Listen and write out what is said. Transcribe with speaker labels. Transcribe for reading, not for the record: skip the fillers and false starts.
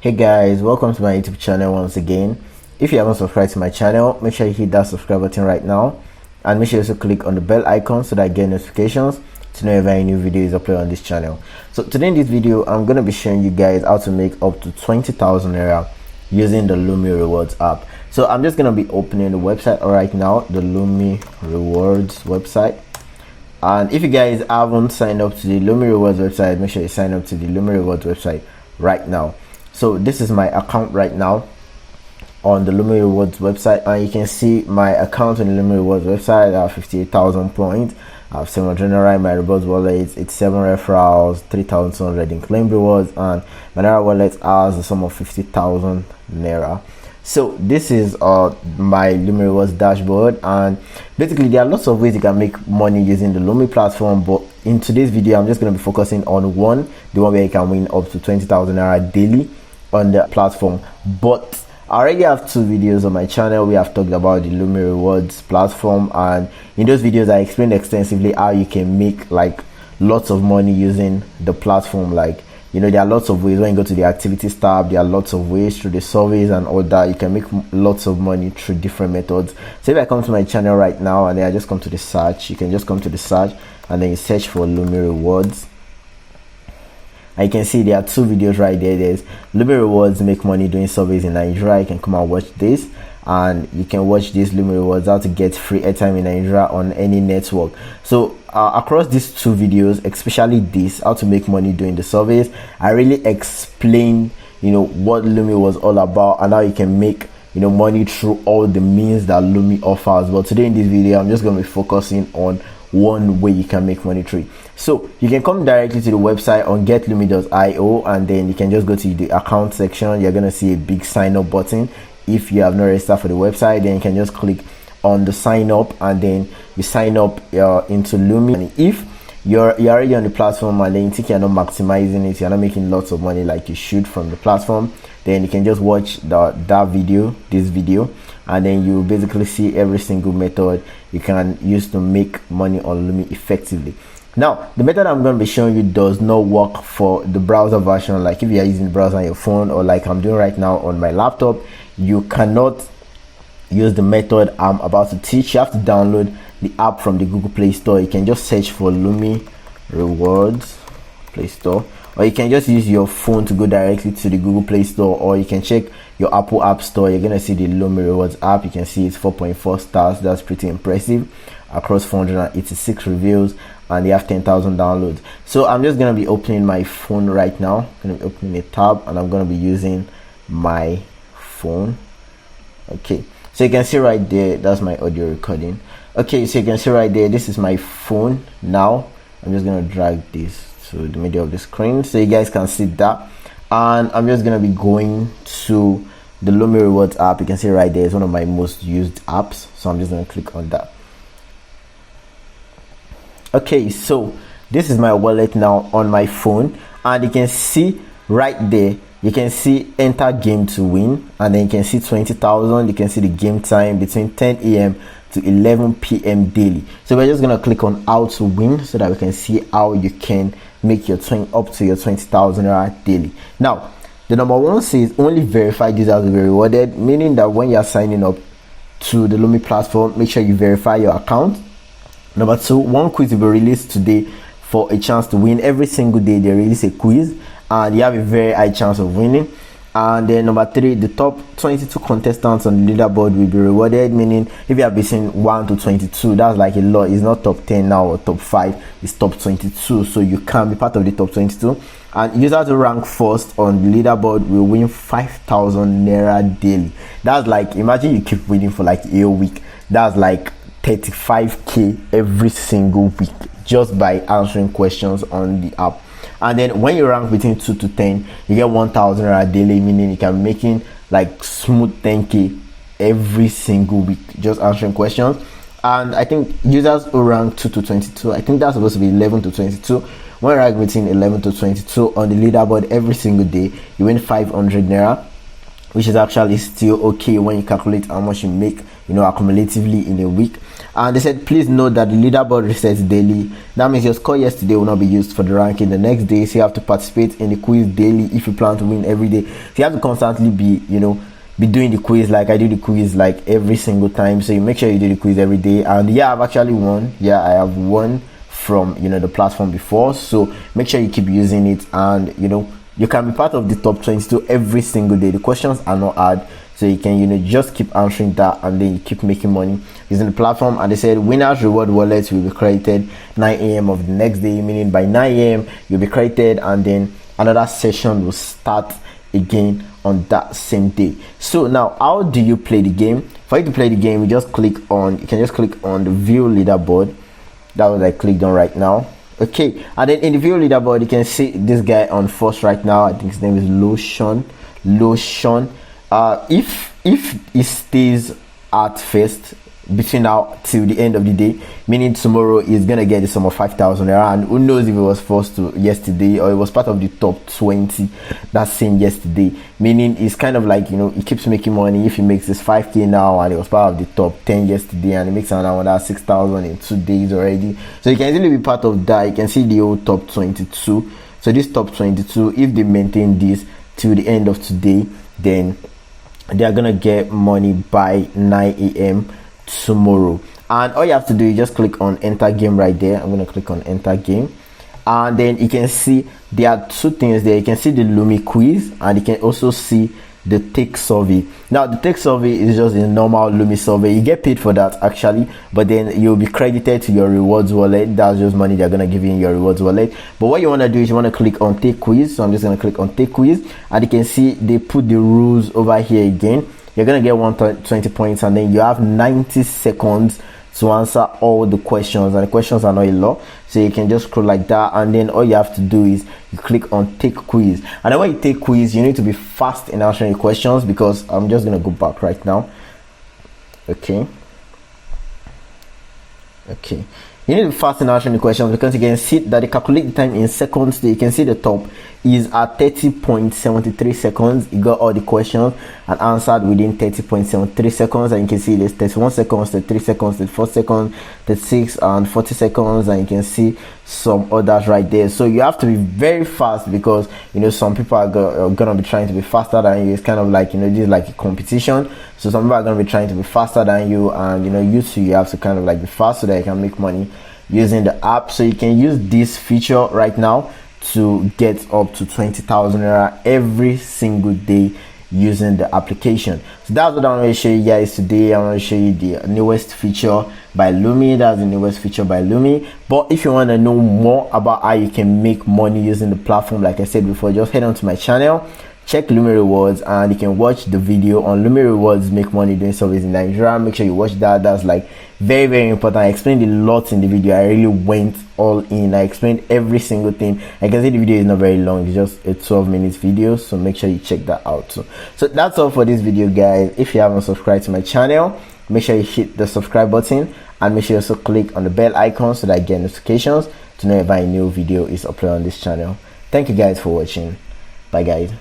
Speaker 1: Hey guys, welcome to my YouTube channel once again. If you haven't subscribed to my channel, make sure you hit that subscribe button right now, and make sure you also click on the bell icon so that I get notifications to know if any new video is uploaded on this channel. So today in this video, I'm going to be showing you guys how to make up to 20,000 Naira using the Lumi Rewards app. So I'm just going to be opening the website right now, the Lumi Rewards website. And if you guys haven't signed up to the Lumi Rewards website, make sure you sign up to the Lumi Rewards website right now. So this is my account right now on the Lumi Rewards website, and you can see my account on the Lumi Rewards website. I have 58,000 points. I have 700 Naira in my rewards wallet. It's 7 referrals, 3,200 in claim rewards, and my Naira wallet has a sum of 50,000 Naira. So this is my Lumi Rewards dashboard, and basically there are lots of ways you can make money using the Lumi platform, but in today's video I'm just going to be focusing on the one where you can win up to 20,000 Naira daily on the platform. But I already have 2 videos on my channel. We have talked about the Lumi Rewards platform, and in those videos I explained extensively how you can make like lots of money using the platform. Like, you know, there are lots of ways. When you go to the activities tab, there are lots of ways through the surveys and all that. You can make lots of money through different methods. So if I come to my channel right now and then I just come to the search, you can just come to the search and then you search for Lumi Rewards. And you can see there are 2 videos right there. There's Lumi Rewards make money doing surveys in Nigeria. You can come and watch this, and you can watch this Lumi Rewards how to get free airtime in Nigeria on any network. So across these 2 videos, especially this, how to make money doing the surveys, I really explain, you know, what Lumi was all about and how you can make, you know, money through all the means that Lumi offers. But today in this video, I'm just going to be focusing on one way you can make money through. So you can come directly to the website on getlumi.io, and then you can just go to the account section. You're going to see a big sign up button. If you have not registered for the website, then you can just click on the sign up, and then you sign up into Lumi. And if you're already on the platform and then you think you're not maximizing it, you're not making lots of money like you should from the platform, then you can just watch this video, and then you basically see every single method you can use to make money on Lumi effectively. Now, the method I'm going to be showing you does not work for the browser version. Like if you are using the browser on your phone, or like I'm doing right now on my laptop, you cannot use the method I'm about to teach. You have to download the app from the Google Play Store. You can just search for Lumi Rewards Play Store, or you can just use your phone to go directly to the Google Play Store, or you can check your Apple App Store. You're gonna see the Lumi Rewards app. You can see it's 4.4 stars. That's pretty impressive, across 486 reviews, and they have 10,000 downloads. So I'm just gonna be opening my phone right now. I'm gonna be opening a tab, and I'm gonna be using my phone. Okay, so you can see right there, that's my audio recording. Okay, so you can see right there, this is my phone. Now I'm just gonna drag this to the middle of the screen so you guys can see that, and I'm just gonna be going to the Lumi Rewards app. You can see right there, it's one of my most used apps, so I'm just gonna click on that. Okay, so this is my wallet now on my phone, and you can see right there, you can see enter game to win, and then you can see 20,000. You can see the game time between 10 a.m. to 11 p.m. daily. So we're just gonna click on how to win so that we can see how you can make your up to your 20,000 Naira daily. Now, the number 1 says only verified users will be rewarded, meaning that when you're signing up to the Lumi platform, make sure you verify your account. Number 2, 1 quiz will be released today for a chance to win. Every single day they release a quiz, and you have a very high chance of winning. And then number 3, the top 22 contestants on the leaderboard will be rewarded, meaning if you are between 1 to 22, that's like a lot. It's not top 10 now or top 5, it's top 22, so you can be part of the top 22. And users who rank first on the leaderboard will win 5,000 Naira daily. That's like, imagine you keep winning for like a week. That's like 35k every single week just by answering questions on the app. And then when you rank between 2 to 10, you get 1,000 Naira daily, meaning you can be making like smooth 10k every single week just answering questions. And I think users who rank 2 to 22, I think that's supposed to be 11 to 22. When you rank between 11 to 22 on the leaderboard every single day, you win 500 Naira, which is actually still okay when you calculate how much you make accumulatively in a week. And they said please note that the leaderboard resets daily. That means your score yesterday will not be used for the ranking the next day, so you have to participate in the quiz daily if you plan to win every day. So you have to constantly be doing the quiz. Like I do the quiz like every single time, so you make sure you do the quiz every day. And yeah, I've actually won. Yeah, I have won from the platform before, so make sure you keep using it. And you can be part of the top 22 every single day. The questions are not hard, so you can just keep answering that, and then you keep making money using the platform. And they said winners reward wallets will be credited 9 a.m. of the next day, meaning by 9 a.m. you'll be credited, and then another session will start again on that same day. So now, how do you play the game? For you to play the game, you can just click on the view leaderboard. That was I clicked on right now. Okay, and then in the view leaderboard you can see this guy on first right now. I think his name is Lotion. If he stays at first between now till the end of the day, meaning tomorrow, he's gonna get the sum of 5,000 naira. And who knows if it was first to yesterday or it was part of the top 20 that same yesterday, meaning it's kind of like he keeps making money. If he makes this 5k now and it was part of the top 10 yesterday, and he makes another 6,000 in 2 days already, so you can easily be part of that. You can see the old top 22. So this top 22, if they maintain this till the end of today, then they are gonna get money by 9 a.m. tomorrow. And all you have to do is just click on enter game right there. I'm going to click on enter game, and then you can see there are two things there. You can see the Lumi quiz, and you can also see the tech survey. Now the tech survey is just a normal Lumi survey. You get paid for that actually, but then you'll be credited to your rewards wallet. That's just money they're gonna give you in your rewards wallet. But what you want to do is you want to click on tech quiz. So I'm just going to click on tech quiz, and you can see they put the rules over here again. You're gonna get 120 points, and then you have 90 seconds to answer all the questions, and the questions are not a lot, so you can just scroll like that. And then all you have to do is you click on take quiz, and then when you take quiz, you need to be fast in answering the questions, because I'm just gonna go back right now. Okay, you need to be fast in answering the questions, because you can see that they calculate the time in seconds. So you can see the top is at 30.73 seconds. You got all the questions and answered within 30.73 seconds, and you can see there's 31 seconds, 33 seconds, 34 seconds, 36 and 40 seconds, and you can see some others right there. So you have to be very fast, because some people are gonna be trying to be faster than you. It's kind of like this is like a competition, so some people are gonna be trying to be faster than you, and you have to kind of like be fast so that you can make money using the app. So you can use this feature right now to get up to 20,000 naira every single day using the application. So that's what I'm going to show you guys today. I'm going to show you the newest feature by Lumi. That's the newest feature by Lumi. But if you want to know more about how you can make money using the platform, like I said before, just head on to my channel, check Lumi Rewards, and you can watch the video on Lumi Rewards make money doing service in Nigeria. Make sure you watch that. That's like very, very important. I explained a lot in the video. I really went all in. I explained every single thing. I can see the video is not very long. It's just a 12-minute video, so make sure you check that out too. So that's all for this video, guys. If you haven't subscribed to my channel, make sure you hit the subscribe button, and make sure you also click on the bell icon so that you get notifications to know if a new video is uploaded on this channel. Thank you guys for watching. Bye guys.